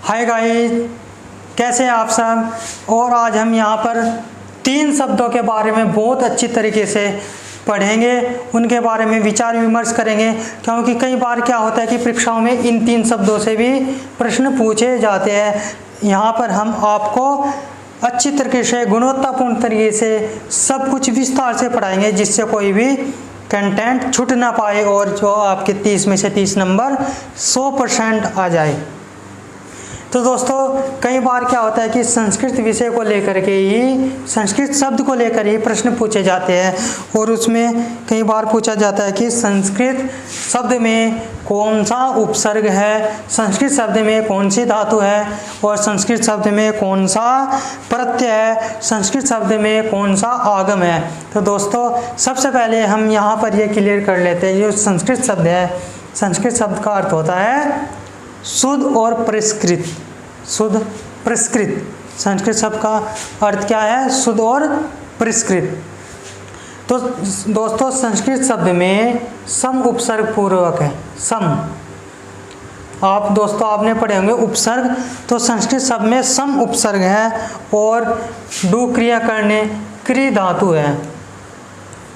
Hi guys, कैसे हैं आप सब। और आज हम यहाँ पर 3 शब्दों के बारे में बहुत अच्छी तरीके से पढ़ेंगे, उनके बारे में विचार विमर्श करेंगे। क्योंकि कई बार क्या होता है कि परीक्षाओं में इन 3 शब्दों से भी प्रश्न पूछे जाते हैं। यहाँ पर हम आपको अच्छी तरीके से गुणवत्तापूर्ण तरीके से सब कुछ विस्तार से पढ़ाएंगे, जिससे कोई भी कंटेंट छूट ना पाए और जो आपके 30 में से 30 नंबर 100% आ जाए। तो दोस्तों, कई बार क्या होता है कि संस्कृत विषय को लेकर के ही, संस्कृत शब्द को लेकर ही प्रश्न पूछे जाते हैं। और उसमें कई बार पूछा जाता है कि संस्कृत शब्द में कौन सा उपसर्ग है, संस्कृत शब्द में कौन सी धातु है, और संस्कृत शब्द में कौन सा प्रत्यय है, संस्कृत शब्द में कौन सा आगम है। तो दोस्तों, सबसे पहले हम यहाँ पर ये क्लियर कर लेते हैं, जो संस्कृत शब्द है, संस्कृत शब्द का अर्थ होता है शुद्ध और परिष्कृत। शुद्ध परिष्कृत, संस्कृत शब्द का अर्थ क्या है? शुद्ध और परिष्कृत। तो दोस्तों, संस्कृत शब्द में सम उपसर्ग पूर्वक है। सम, आप दोस्तों आपने पढ़े होंगे उपसर्ग, तो संस्कृत शब्द में सम उपसर्ग है। और डू क्रिया करने, क्रि धातु है।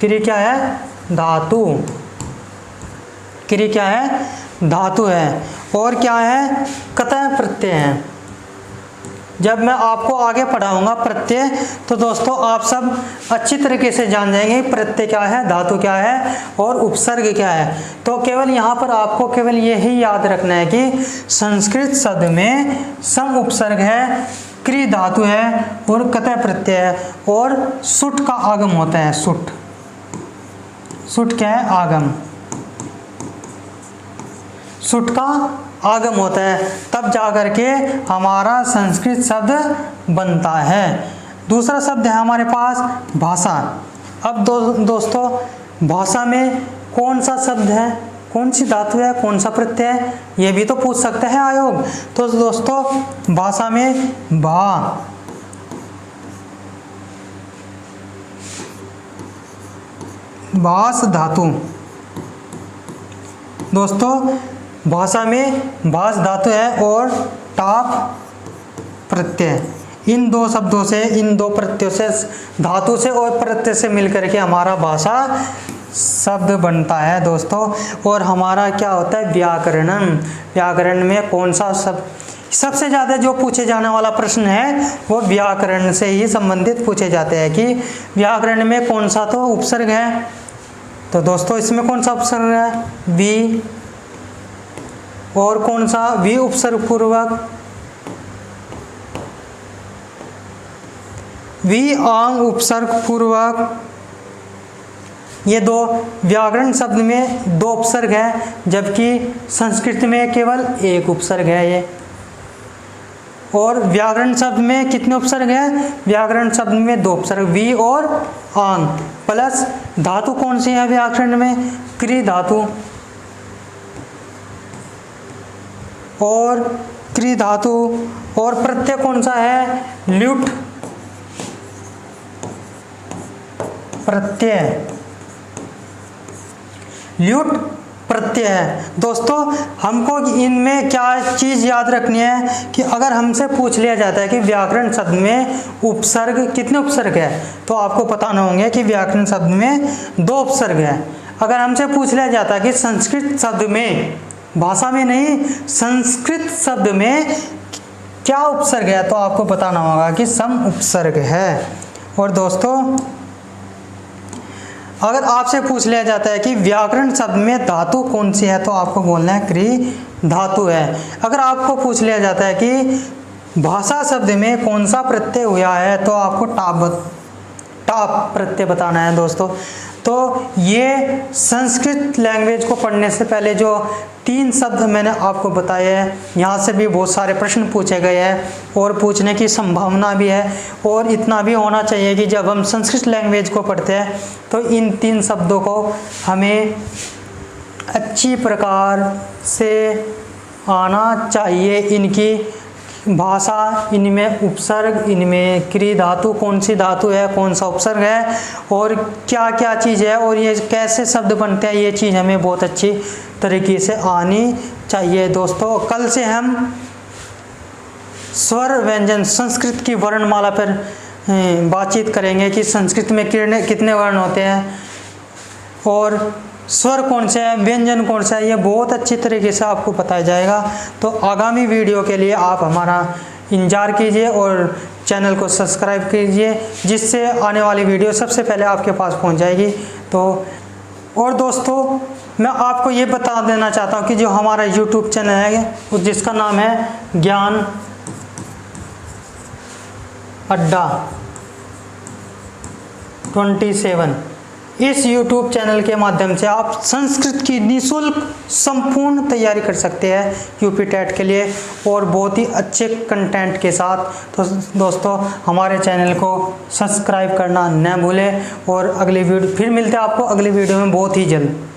क्रि क्या है? धातु। क्रि क्या है? धातु है। और क्या है? कतः प्रत्यय है। जब मैं आपको आगे पढ़ाऊंगा प्रत्यय, तो दोस्तों आप सब अच्छी तरीके से जान जाएंगे प्रत्यय क्या है, धातु क्या है और उपसर्ग क्या है। तो केवल यहाँ पर आपको केवल यही याद रखना है कि संस्कृत शब्द में सम उपसर्ग है, क्रि धातु है और कतः प्रत्यय है, और सुट का आगम होता है। सुट, सुट क्या है? आगम। सुट का आगम होता है, तब जाकर के हमारा संस्कृत शब्द बनता है। दूसरा शब्द है हमारे पास भाषा। अब दोस्तों, भाषा में कौन सा शब्द है, कौन सी धातु है, कौन सा प्रत्यय है, ये भी तो पूछ सकता है आयोग। तो दोस्तों, भाषा में भास धातु। दोस्तों, भाषा में भास धातु है और टाप प्रत्यय। इन 2 शब्दों से, इन 2 प्रत्ययों से, धातु से और प्रत्यय से मिलकर के हमारा भाषा शब्द बनता है दोस्तों। और हमारा क्या होता है? व्याकरण। व्याकरण में कौन सा शब्द सबसे ज़्यादा जो पूछे जाने वाला प्रश्न है वो व्याकरण से ही संबंधित पूछे जाते हैं कि व्याकरण में कौन सा तो उपसर्ग है। तो दोस्तों, इसमें कौन सा उपसर्ग है? वी। और कौन सा? वी उपसर्ग पूर्वक। वी आंग उपसर्ग पूर्वक। ये 2 व्याकरण शब्द में 2 उपसर्ग है, जबकि संस्कृत में केवल 1 उपसर्ग है ये। और व्याकरण शब्द में कितने उपसर्ग है? व्याकरण शब्द में 2 उपसर्ग, वी और आंग। प्लस धातु कौन सी है व्याकरण में? क्रि धातु। और क्रि धातु। और प्रत्यय कौन सा है? ल्युट प्रत्यय। ल्युट प्रत्यय है। दोस्तों, हमको इनमें क्या चीज़ याद रखनी है कि अगर हमसे पूछ लिया जाता है कि व्याकरण शब्द में उपसर्ग कितने उपसर्ग है, तो आपको बताना होंगे कि व्याकरण शब्द में 2 उपसर्ग है। अगर हमसे पूछ लिया जाता है कि संस्कृत शब्द में, भाषा में नहीं, संस्कृत शब्द में क्या उपसर्ग है, तो आपको बताना होगा कि सम उपसर्ग है। और दोस्तों, अगर आपसे पूछ लिया जाता है कि व्याकरण शब्द में धातु कौन सी है, तो आपको बोलना है क्रि धातु है। अगर आपको पूछ लिया जाता है कि भाषा शब्द में कौन सा प्रत्यय हुआ है, तो आपको टाप प्रत्यय बताना है दोस्तों। तो ये संस्कृत लैंग्वेज को पढ़ने से पहले जो 3 शब्द मैंने आपको बताए हैं, यहाँ से भी बहुत सारे प्रश्न पूछे गए हैं और पूछने की संभावना भी है। और इतना भी होना चाहिए कि जब हम संस्कृत लैंग्वेज को पढ़ते हैं तो इन 3 शब्दों को हमें अच्छी प्रकार से आना चाहिए। इनकी भाषा, इनमें उपसर्ग, इनमें क्रि धातु, कौन सी धातु है, कौन सा उपसर्ग है और क्या क्या चीज़ है और ये कैसे शब्द बनते हैं, ये चीज़ हमें बहुत अच्छी तरीके से आनी चाहिए दोस्तों। कल से हम स्वर व्यंजन संस्कृत की वर्णमाला पर बातचीत करेंगे कि संस्कृत में कितने वर्ण होते हैं और स्वर कौन से हैं, व्यंजन कौन सा है, ये बहुत अच्छी तरीके से आपको बताया जाएगा। तो आगामी वीडियो के लिए आप हमारा इंतजार कीजिए और चैनल को सब्सक्राइब कीजिए, जिससे आने वाली वीडियो सबसे पहले आपके पास पहुंच जाएगी। तो और दोस्तों, मैं आपको ये बता देना चाहता हूँ कि जो हमारा YouTube चैनल है जिसका नाम है ज्ञान अड्डा 27, इस YouTube चैनल के माध्यम से आप संस्कृत की निःशुल्क संपूर्ण तैयारी कर सकते हैं यूपी टेट के लिए और बहुत ही अच्छे कंटेंट के साथ। तो दोस्तों, हमारे चैनल को सब्सक्राइब करना न भूलें और अगली वीडियो फिर मिलते हैं आपको अगली वीडियो में बहुत ही जल्द।